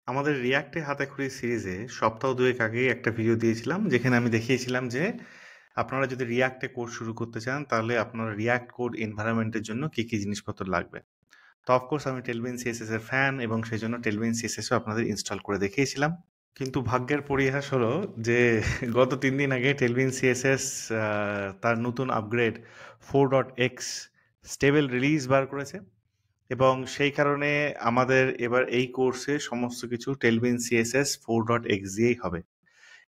আমাদের রিয়াক্টে হাতেখড়ি সিরিজে সপ্তাহ ২ আগেই একটা ভিডিও দিয়েছিলাম যেখানে আমি দেখিয়েছিলাম যে আপনারা যদি রিয়াক্টে কোড শুরু করতে চান তাহলে আপনার রিয়াক্ট কোড এনভায়রনমেন্টের জন্য কি কি জিনিসপত্র লাগবে। তো অফকোর্স আমি টেলভিন সিএসএস এর ফ্যান এবং সেই জন্য টেলভিন সিএসএস ও আপনাদের ইনস্টল করে দেখিয়েছিলাম। কিন্তু ভাগ্যের পরিহাস হলো যে গত ৩ দিন আগে টেলভিন সিএসএস তার নতুন আপগ্রেড 4.x স্টেবল রিলিজ বার করেছে এবং সেই কারণে আমাদের এবার এই কোর্সে সমস্ত কিছু টেলভিন সিএসএস 4.x দিয়েই হবে।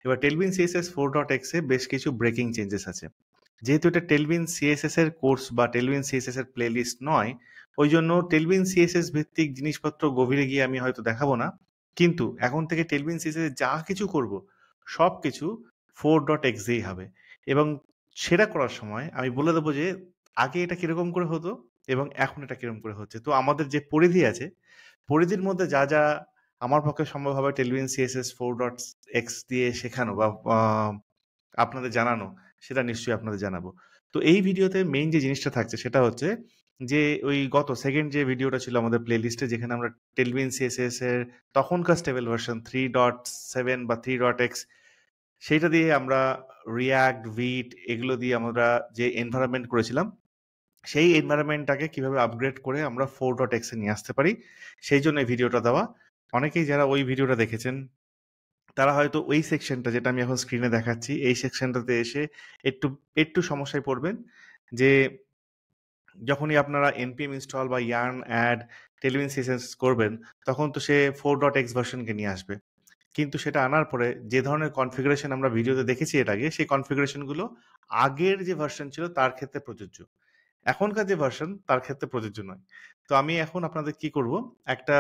এবার টেলভিন সিএসএস 4.x এ বেশ কিছু ব্রেকিং চেঞ্জেস আছে। যেহেতু এটা টেলভিন সিএসএস এর কোর্স বা টেলভিন সিএসএস এর প্লেলিস্ট নয়, ওই জন্য টেলভিন সিএসএস ভিত্তিক জিনিসপত্র গভীরে গিয়ে আমি হয়তো দেখাবো না। কিন্তু এখন থেকে টেলভিন সিএসএস যা কিছু করব সব কিছু 4.x দিয়েই হবে। এবং সেটা করার সময় আমি বলে দেবো যে আগে এটা কিরকম করে হতো এবং এখন এটা কিরকম করে হচ্ছে। তো আমাদের যে পরিধি আছে, পরিধির মধ্যে যা যা আমার পক্ষে সম্ভব হবে টেলভিন সিএসএস 4.x দিয়ে শেখানো বা আপনাদের জানানো, সেটা নিশ্চয়ই আপনাদের জানাবো। তো এই ভিডিওতে মেইন যে জিনিসটা থাকছে সেটা হচ্ছে যে ওই গত সেকেন্ড যে ভিডিওটা ছিল আমাদের প্লেলিস্টে যেখানে আমরা টেলভিন সিএসএস এর তখনকার স্টেবল ভার্সন 3.7 বা 3.x সেইটা দিয়ে আমরা রিয়াক্ট, ভিট এগুলো দিয়ে আমরা যে এনভায়রনমেন্ট করেছিলাম, সেই এনভায়রনমেন্টটাকে কিভাবে আপগ্রেড করে আমরা 4.x এ নিয়ে আসতে পারি, সেই জন্য এই ভিডিওটা দেওয়া। অনেকেই যারা ওই ভিডিওটা দেখেছেন তারা হয়তো ওই সেকশনটা যেটা আমি এখন স্ক্রিনে দেখাচ্ছি, এই সেকশনটাতে এসে একটু একটু সমস্যায় পড়বেন যে যখনই আপনারা npm ইনস্টল বা yarn add টেলভিন সিএসএস করবেন তখন তো সে 4.x ভার্সনকে নিয়ে আসবে। কিন্তু সেটা আনার পরে যে ধরনের কনফিগারেশন আমরা ভিডিওতে দেখেছি এর আগে, সেই কনফিগারেশনগুলো আগের যে ভার্সন ছিল তার ক্ষেত্রে প্রযোজ্য। এখনকার যে ভার্সন তার ক্ষেত্রে প্রযোজ্য নয়। তো আমি এখন আপনাদের কি করব, একটা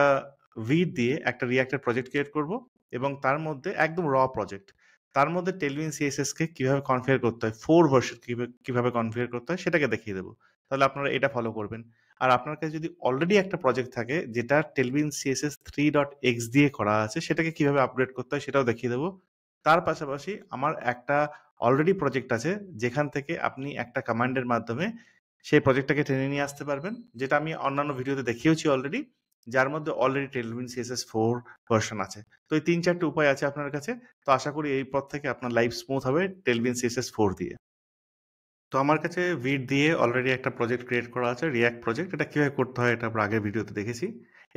ভিট দিয়ে একটা রিঅ্যাক্টের প্রজেক্ট ক্রিয়েট করব এবং তার মধ্যে একদম প্রজেক্ট। তার মধ্যে টেলভিন সিএসএস কে কিভাবে কনফিগার করতে হয়, 4 ভার্সন কিভাবে কনফিগার করতে হয় সেটাকে দেখিয়ে দেবো। তাহলে আপনারা এটা ফলো করবেন। আর আপনার কাছে যদি অলরেডি একটা প্রজেক্ট থাকে যেটা টেলভিন সিএসএস 3.x দিয়ে করা আছে, সেটাকে কিভাবে আপগ্রেড করতে হয় সেটাও দেখিয়ে দেবো। তার পাশাপাশি আমার একটা অলরেডি প্রজেক্ট আছে যেখান থেকে আপনি একটা কমান্ডের মাধ্যমে সেই প্রজেক্টটাকে টেনে নিয়ে আসতে পারবেন, যেটা আমি অন্যান্য ভিডিওতে দেখিয়েছি অলরেডি, যার মধ্যে অলরেডি টেলভিন সিএসএস 4 ভার্সন আছে। তো এই ৩-৪টে উপায় আছে আপনার কাছে। তো আশা করি এই পথ থেকে আপনার লাইফ স্মুথ হবে টেলভিন সিএসএস 4 দিয়ে। তো আমার কাছে ভিট দিয়ে অলরেডি একটা প্রজেক্ট ক্রিয়েট করা আছে, রিয়াক্ট প্রজেক্ট। এটা কিভাবে করতে হয় এটা আমরা আগের ভিডিওতে দেখেছি।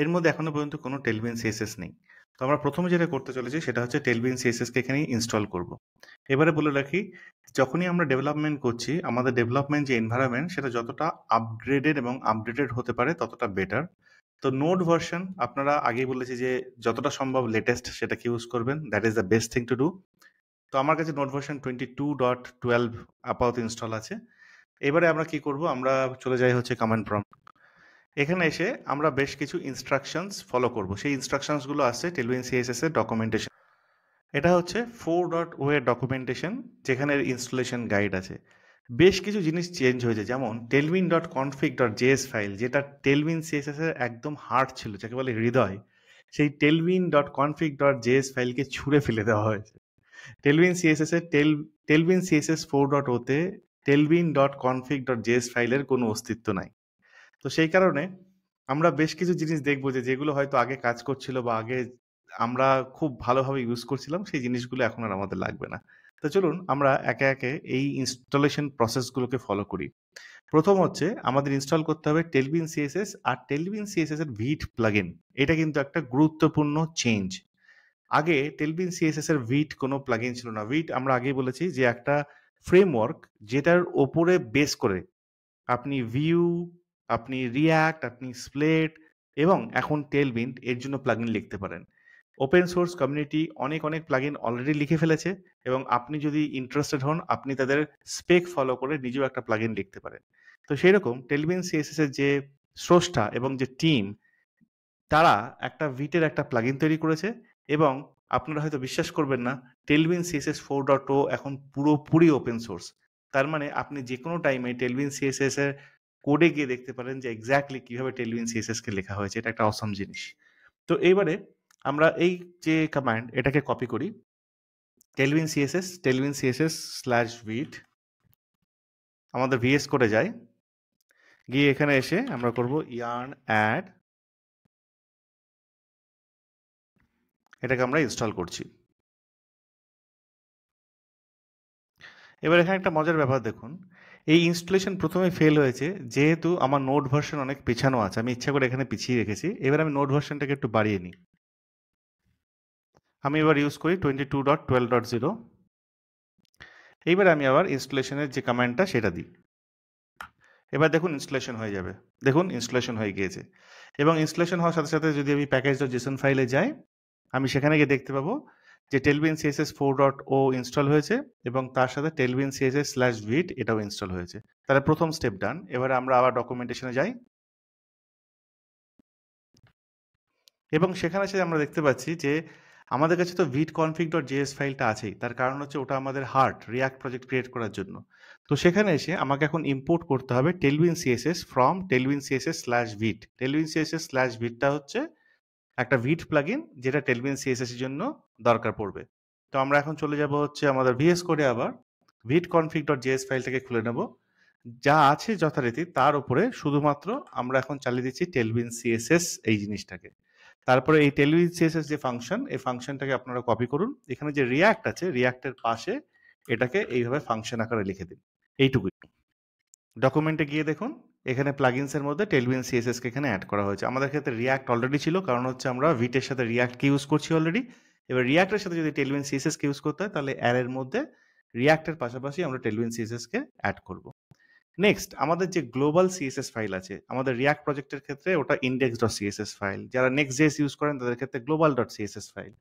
এর মধ্যে এখনো পর্যন্ত কোনো টেলভিন সিএসএস নেই। তো আমরা প্রথমে যেটা করতে চলেছি সেটা হচ্ছে টেলভিন সিএসএস কে এখানে ইনস্টল করব। এবারে বলে রাখি, যখনই আমরা ডেভেলপমেন্ট করছি আমাদের ডেভেলপমেন্ট যে এনভায়রনমেন্ট সেটা যতটা আপগ্রেডেড এবং আপডেটেড হতে পারে ততটা বেটার। তো নোড ভার্সন আপনারা আগেই বলেছি যে যতটা সম্ভব লেটেস্ট সেটাকে ইউজ করবেন, that is the best thing to do. তো আমার কাছে নোট ভার্সন 22.12 আপাতত ইনস্টল আছে। এবারে আমরা কি করব, আমরা চলে যাই হচ্ছে কমান্ড প্রম্পট। এখানে এসে আমরা বেশ কিছু ইনস্ট্রাকশনস ফলো করব। সেই ইনস্ট্রাকশনসগুলো আছে টেলভিন সিএসএস এর ডকুমেন্টেশন। এটা হচ্ছে 4.0 এর ডকুমেন্টেশন, যেখানে ইনস্টলেশন গাইড আছে। বেশ কিছু জিনিস চেঞ্জ হয়েছে, যেমন tailwind.config.js ফাইল, যেটা টেলভিন সিএসএস এর একদম হার্ট ছিল, যাকে বলে হৃদয়। সেই tailwind.config.js ফাইলকে ছুঁড়ে ফেলে দেওয়া হয়েছে। টেলভিন সিএসএস এর টেলভিন সিএসএস 4.0 তে tailwind.config.js ফাইলের কোনো অস্তিত্ব নাই। তো সেই কারণে আমরা বেশ কিছু জিনিস দেখব যে যেগুলো হয়তো আগে কাজ করছিল বা আগে আমরা খুব ভালোভাবে ইউজ করছিলাম, সেই জিনিসগুলো এখন আর আমাদের লাগবে না। তো চলুন আমরা একে একে এই ইনস্টলেশন প্রসেসগুলোকে ফলো করি। প্রথম হচ্ছে আমাদের ইনস্টল করতে হবে টেলভিন সিএসএস আর টেলভিন সিএসএস এর ভিট প্লাগইন। এটা কিন্তু একটা গুরুত্বপূর্ণ চেঞ্জ। আগে টেলভিন সিএসএস এর ভিট কোনো প্লাগইন ছিল না। ভিট আমরা আগেই বলেছি যে একটা ফ্রেমওয়ার্ক যেটার ওপরে বেস করে আপনি ভিউ, আপনি রিয়াক্ট, আপনি স্প্লেট এবং এখন টেলভিন্ট এর জন্য প্লাগইন লিখতে পারেন। ওপেন সোর্স কমিউনিটি অনেক অনেক প্লাগইন অলরেডি লিখে ফেলেছে এবং আপনি যদি ইন্টারেস্টেড হন আপনি তাদের স্পেক ফলো করে নিজেও একটা প্লাগইন লিখতে পারেন। তো সেই রকম টেলভিন সিএসএস এর যে স্রষ্টা এবং যে টিম, তারা একটা ভিটের একটা প্লাগইন তৈরি করেছে এবং আপনারা হয়তো বিশ্বাস করবেন না, টেলভিন সিএসএস 4.0 এখন পুরোপুরি ওপেন সোর্স। তার মানে আপনি যে কোনো টাইমে টেলভিন সিএসএস এর কোডে গিয়ে দেখতে পারেন যে এক্স্যাক্টলি কিভাবে টেলভিন সিএসএস কে লেখা হয়েছে। এটা একটা অসম জিনিস। তো এইবারে আমরা এই যে কমান্ড এটাকে কপি করি, টেলভিন সিএসএস স্ল্যাশ ভিট আমাদের ভিএস করে যায়, গিয়ে এখানে এসে আমরা করব ইয়ার্ন অ্যাড এটাকে আমরা ইনস্টল করছি। এবার এখানে একটা মজার ব্যাপার দেখুন, এই ইনস্টলেশন প্রথমে ফেল হয়েছে যেহেতু আমার নোট ভার্সন অনেক পেছানো আছে, আমি ইচ্ছা করে এখানে পিছিয়ে রেখেছি। এবার আমি নোট ভার্সনটাকে একটু বাড়িয়ে নিই। আমি এবার ইউজ করি 22.12.0। এইবার আমি আবার ইনস্টলেশনের যে কমান্ডটা সেটা দিই। এবার দেখুন ইনস্টলেশন হয়ে যাবে। দেখুন ইনস্টলেশন হয়ে গিয়েছে। এবং ইনস্টলেশন হওয়ার সাথে সাথে যদি আমি প্যাকেজ.json ফাইলে যাই, আমি সেখানে গিয়ে দেখতে পাবো যে টেলভিন সিএসএস 4.0 ইনস্টল হয়েছে এবং তার সাথে টেলভিন সিএসএস/ভিট এটাও ইনস্টল হয়েছে। তাহলে প্রথম স্টেপ ডান। এবারে আমরা আবার ডকুমেন্টেশনে যাই এবং সেখানে এসে আমরা দেখতে পাচ্ছি যে আমাদের কাছে তো vitconfig.js ফাইলটা আছেই। তার কারণ হচ্ছে ওটা আমাদের হার্ট রিয়াক্ট প্রজেক্ট ক্রিয়েট করার জন্য। তো সেখানে এসে আমাকে এখন ইম্পোর্ট করতে হবে টেলভিন সিএসএস ফ্রম টেলভিন সিএসএস/ভিট। টেলভিন সিএসএস/ভিটটা হচ্ছে একটা ভিট প্লাগইন যেটা টেলভিন সিএসএস এর জন্য দরকার পড়বে। তো আমরা এখন চলে যাব হচ্ছে আমাদের ভিএস কোডে, আবার vitconfig.js ফাইলটাকে খুলে নেব। যা আছে যথারীতি তার উপরে শুধুমাত্র আমরা এখন চালিয়ে দিচ্ছি টেলভিন সিএসএস এই জিনিসটাকে। তারপরে এই টেলভিন সিএসএস যে ফাংশন, এই ফাংশনটাকে আপনারা কপি করুন। এখানে যে রিয়াক্ট আছে রিয়াক্টের পাশে এটাকে এইভাবে ফাংশন আকারে লিখে দিন। এইটুকুই। ডকুমেন্টে গিয়ে দেখুন এখানে প্লাগইনসের মধ্যে টেলভিন সিএসএস কে এখানে অ্যাড করা হয়েছে। আমাদের ক্ষেত্রে রিয়াক্ট অলরেডি ছিল, কারণ হচ্ছে আমরা ভিটের সাথে রিয়াক্টকে ইউজ করছি অলরেডি। এবার রিয়াক্টের সাথে যদি টেলভিন সিএসএস কে ইউজ করতে হয় তাহলে অ্যারের মধ্যে রিয়াক্টের পাশাপাশি আমরা টেলভিন সিএসএস কে অ্যাড করব। নেক্সট আমাদের যে গ্লোবাল সিএসএস ফাইল আছে আমাদের রিয়াক্ট প্রজেক্টের ক্ষেত্রে ওটা index.css ফাইল, যারা নেক্সট.js ইউজ করেন তাদের ক্ষেত্রে global.css ফাইল।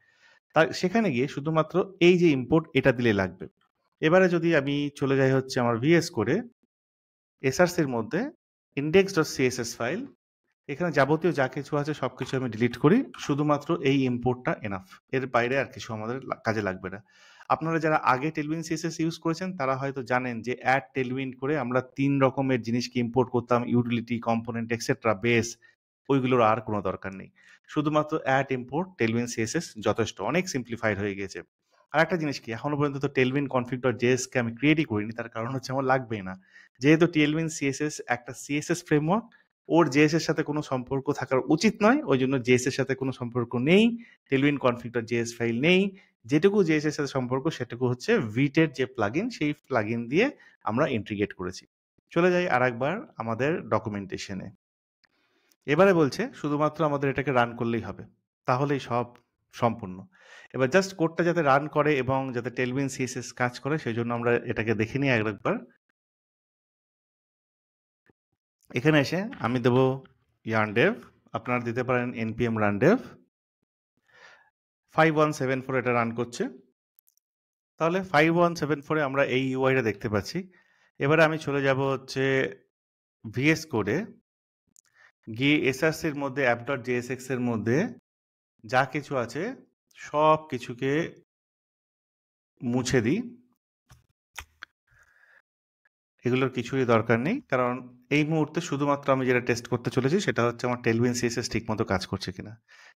তার সেখানে গিয়ে শুধুমাত্র এই যে ইম্পোর্ট এটা দিলে লাগবে। এবারে যদি আমি চলে যাই হচ্ছে আমার ভিএস করে এসআরসির মধ্যে index.css ফাইল, এখানে যাবতীয় যা কিছু আছে সবকিছু আমি ডিলিট করি, শুধুমাত্র এই ইম্পোর্টটা এনাফ, এর বাইরে আর কিছু আমাদের কাজে লাগবে না। আপনারা যারা আগে টেলভিন সিএসএস ইউজ করেছেন তারা হয়তো জানেন যে অ্যাড টেলভিন করে আমরা 3 রকমের জিনিসকে ইম্পোর্ট করতাম, ইউটিলিটি, কম্পোনেন্ট এক্সেট্রা, বেস। ওইগুলোর আর কোনো দরকার নেই। শুধুমাত্র অ্যাড ইম্পোর্ট টেলভিন সিএসএস যথেষ্ট, অনেক সিম্পলিফাইড হয়ে গিয়েছে। আর একটা জিনিস কি, এখনো পর্যন্ত তো টেলভিন config.js কে আমি ক্রিয়েটই করিনি, তার কারণ হচ্ছে আমার লাগবেই না। যেহেতু টেলভিন সিএসএস একটা সিএসএস ফ্রেমওয়ার্ক, ওর জেএস এর সাথে কোনো সম্পর্ক থাকার উচিত নয়, ওই জন্য জেএস এর সাথে কোনো সম্পর্ক নেই। টেলভিন config.js ফাইল নেই। যেটুকু জেএস এর সাথে সম্পর্ক সেটুকু হচ্ছে ভিটের যে প্লাগইন, সেই প্লাগইন দিয়ে আমরা ইন্টিগ্রেট করেছি। চলে যাই আরেকবার আমাদের ডকুমেন্টেশনে। এবারে বলছে শুধুমাত্র আমাদের এটাকে রান করলেই হবে, তাহলেই সব সম্পূর্ণ। এবার জাস্ট কোডটা যাতে রান করে এবং যাতে টেলভিন সিএসএস কাজ করে সেই জন্য আমরা এটাকে দেখে নিই আরেকবার। এখানে এসে আমি দেবো yarndev, আপনারা দিতে পারেন npm rundev। 5174 এটা রান করছে। তাহলে 5174 আমরা এই ইউআইটা দেখতে পাচ্ছি। এবারে আমি চলে যাব হচ্ছে ভিএস কোডে গিয়ে এসআরসির মধ্যে app.jsx এর মধ্যে যা কিছু আছে সব কিছুকে মুছে দিই। এগুলোর কিছুই দরকার নেই, কারণ এই মুহূর্তে শুধুমাত্র আমি যেটা টেস্ট করতে চলেছি সেটা হচ্ছে আমার টেলভিন সিএসএস ঠিক মতো কাজ করছে কিনা।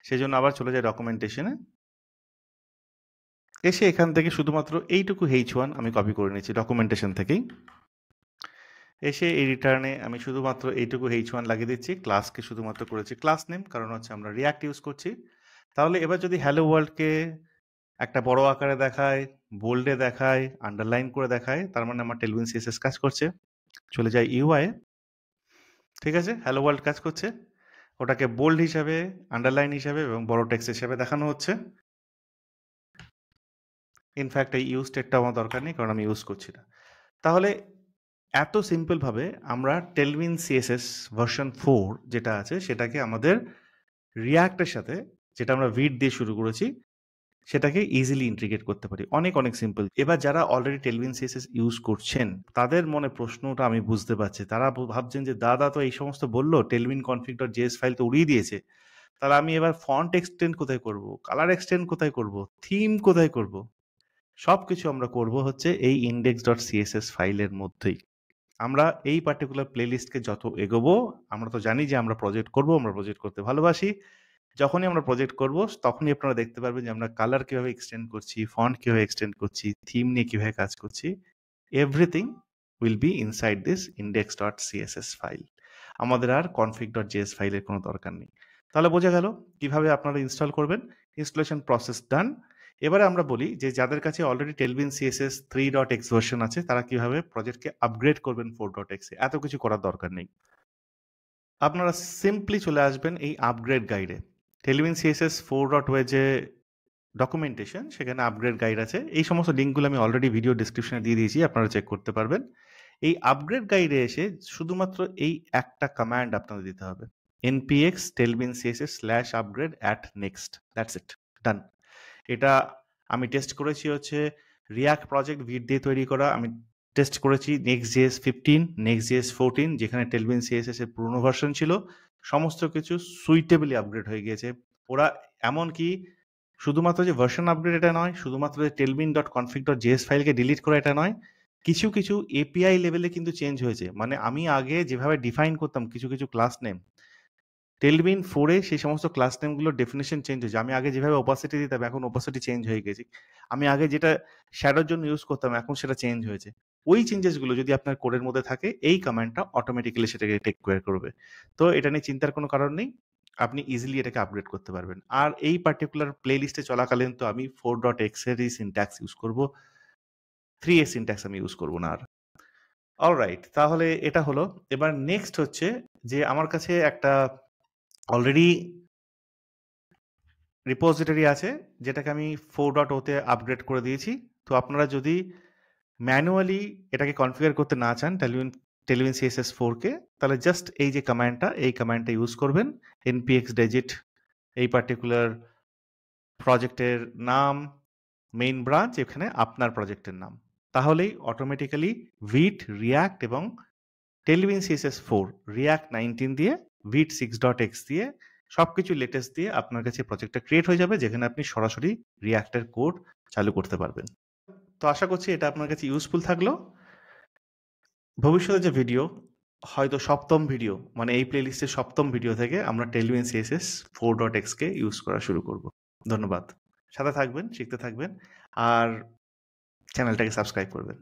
সেই জন্য আবার চলে যাই ডকুমেন্টেশনে। এসে এখান থেকে শুধুমাত্র এইটুকু h1 আমি কপি করে নিচ্ছি ডকুমেন্টেশন থেকেই। এসে এই রিটার্নে আমি শুধুমাত্র এইটুকু h1 লাগিয়ে দিচ্ছি। ক্লাসকে শুধুমাত্র করেছি ক্লাস নেম, কারণ হচ্ছে আমরা রিয়াক্ট ইউজ করছি। তাহলে এবার যদি হ্যালো ওয়ার্ল্ডকে একটা বড় আকারে দেখায়, বোল্ডে দেখায়, আন্ডারলাইন করে দেখায়, তার মানে আমার টেলভিন সিএসএস কাজ করছে। চলে যাই ইউআই। ঠিক আছে, হ্যালো ওয়ার্ল্ড কাজ করছে। ওটাকে বোল্ড হিসাবে, আন্ডারলাইন হিসাবে এবং বড় টেক্সট হিসাবে দেখানো হচ্ছে। ইনফ্যাক্ট এই ইউজ টেকটা আমার দরকার নেই, কারণ আমি ইউজ করছি না। তাহলে এত সিম্পলভাবে আমরা টেলভিন সিএসএস ভার্সন 4 যেটা আছে সেটাকে আমাদের রিয়াক্টের সাথে, যেটা আমরা ভিট দিয়ে শুরু করেছি, সেটাকে ইজিলি ইন্টিগ্রেট করতে পারি। অনেক অনেক সিম্পল। এবার যারা অলরেডি টেলভিন সিএসএস ইউজ করছেন তাদের মনে প্রশ্নটা আমি বুঝতে পারছি। তারা ভাবছেন যে দাদা তো এই সমস্ত বললো, টেলভিন config.js ফাইল তো উড়িয়ে দিয়েছে, তাহলে আমি এবার ফন্ট এক্সটেন্ড কোথায় করব, কালার এক্সটেন্ড কোথায় করব, থিম কোথায় করব? সবকিছু আমরা করব হচ্ছে এই index.css ফাইলের মধ্যেই। আমরা এই পার্টিকুলার প্লেলিস্টকে যত এগোবো, আমরা তো জানি যে আমরা প্রজেক্ট করব, আমরা প্রজেক্ট করতে ভালোবাসি। যখনই আমরা প্রজেক্ট করব তখনই আপনারা দেখতে পারবেন যে আমরা কালার কিভাবে এক্সটেন্ড করছি, ফন্ট কিভাবে এক্সটেন্ড করছি, থিম নিয়ে কিভাবে কাজ করছি। Everything will be inside this index.css file. আমাদের আর config.js ফাইলের কোনো দরকার নেই। তাহলে বোঝা গেল কিভাবে আপনারা ইনস্টল করবেন। ইনস্টলেশন প্রসেস ডান। এবারে আমরা বলি যে যাদের কাছে অলরেডি টেলভিন সিএসএস 3.x ভার্সন আছে তারা কিভাবে প্রজেক্টকে আপগ্রেড করবেন 4.x এ। এত কিছু করার দরকার নেই। আপনারা সিম্পলি চলে আসবেন এই আপগ্রেড গাইডে। টেলভিন সিএসএস 4.0 যে ডকুমেন্টেশন সেখানে আপগ্রেড গাইড আছে। এই সমস্ত লিঙ্কগুলো আমি অলরেডি ভিডিও ডিসক্রিপশনে দিয়ে দিয়েছি, আপনারা চেক করতে পারবেন। এই আপগ্রেড গাইডে এসে শুধুমাত্র এই একটা কমান্ড আপনাদের দিতে হবে, npx tailwind css/upgrade at next, that's it, done. এটা আমি টেস্ট করেছি হচ্ছে রিয়াক্ট প্রজেক্ট ভিট দিয়ে তৈরি করা। আমি টেস্ট করেছি Next.js 15, Next.js 14, যেখানে টেলভিন সিএসএস এর পুরনো ভার্সন ছিল। সমস্ত কিছু সুইটেবলি আপগ্রেড হয়ে গিয়েছে। ওরা এমনকি শুধুমাত্র যে ভার্সন আপগ্রেড এটা নয়, শুধুমাত্র যে tailwind.config.js ফাইলকে ডিলিট করা এটা নয়, কিছু কিছু এপিআই লেভেলে কিন্তু চেঞ্জ হয়েছে। মানে আমি আগে যেভাবে ডিফাইন করতাম কিছু কিছু ক্লাস নেম, টেলভিন 4 এ সেই সমস্ত ক্লাস নেমগুলোর ডেফিনেশন চেঞ্জ হয়েছে। আমি আগে যেভাবে ওপাসিটি দিতাম এখন ওপাসিটি চেঞ্জ হয়ে গেছে। আমি আগে যেটা শ্যাডোর জন্য ইউজ করতাম এখন সেটা চেঞ্জ হয়েছে। ওই চেঞ্জেসগুলো যদি আপনার কোডের মধ্যে থাকে এই কমান্ডটা অটোমেটিক্যালি সেটাকে টেক কেয়ার করবে। তো এটা নিয়ে চিন্তার কোনো কারণ নেই। আপনি ইজিলি এটাকে আপগ্রেড করতে পারবেন। আর এই পার্টিকুলার প্লে লিস্টে চলাকালীন তো আমি 4.x এরই সিনট্যাক্স ইউজ করব। 3 এর সিনট্যাক্স আমি ইউজ করব না আর। অলরাইট, তাহলে এটা হলো। এবার নেক্সট হচ্ছে যে আমার কাছে একটা অলরেডি রিপোজিটরি আছে যেটাকে আমি 4.0 তে আপগ্রেড করে দিয়েছি। তো আপনারা যদি ম্যানুয়ালি এটাকে কনফিগার করতে না চান টেলভিন সিএসএস 4 কে, তাহলে জাস্ট এই যে কমান্ডটা এই কমান্ডটা ইউজ করবেন, npx digit এই পার্টিকুলার প্রজেক্টের নাম, মেইন ব্রাঞ্চ, এখানে আপনার প্রজেক্টের নাম। তাহলেই অটোমেটিক্যালি ভিট, রিয়াক্ট এবং টেলভিন সিএসএস 4, রিয়াক্ট 19 দিয়ে, ভিট 6.x দিয়ে সবকিছু লেটেস্ট দিয়ে আপনার কাছে প্রজেক্টটা ক্রিয়েট হয়ে যাবে, যেখানে আপনি সরাসরি রিয়াক্টের কোড চালু করতে পারবেন। তো আশা করছি এটা আপনার কাছে ইউজফুল থাকলো। ভবিষ্যতে যে ভিডিও, হয়তো সপ্তম ভিডিও, মানে এই প্লেলিস্টের সপ্তম ভিডিও থেকে আমরা টেলভিন সিএসএস 4.x কে ইউজ করা শুরু করব। ধন্যবাদ। সাথে থাকবেন, শিখতে থাকবেন আর চ্যানেলটাকে সাবস্ক্রাইব করবেন।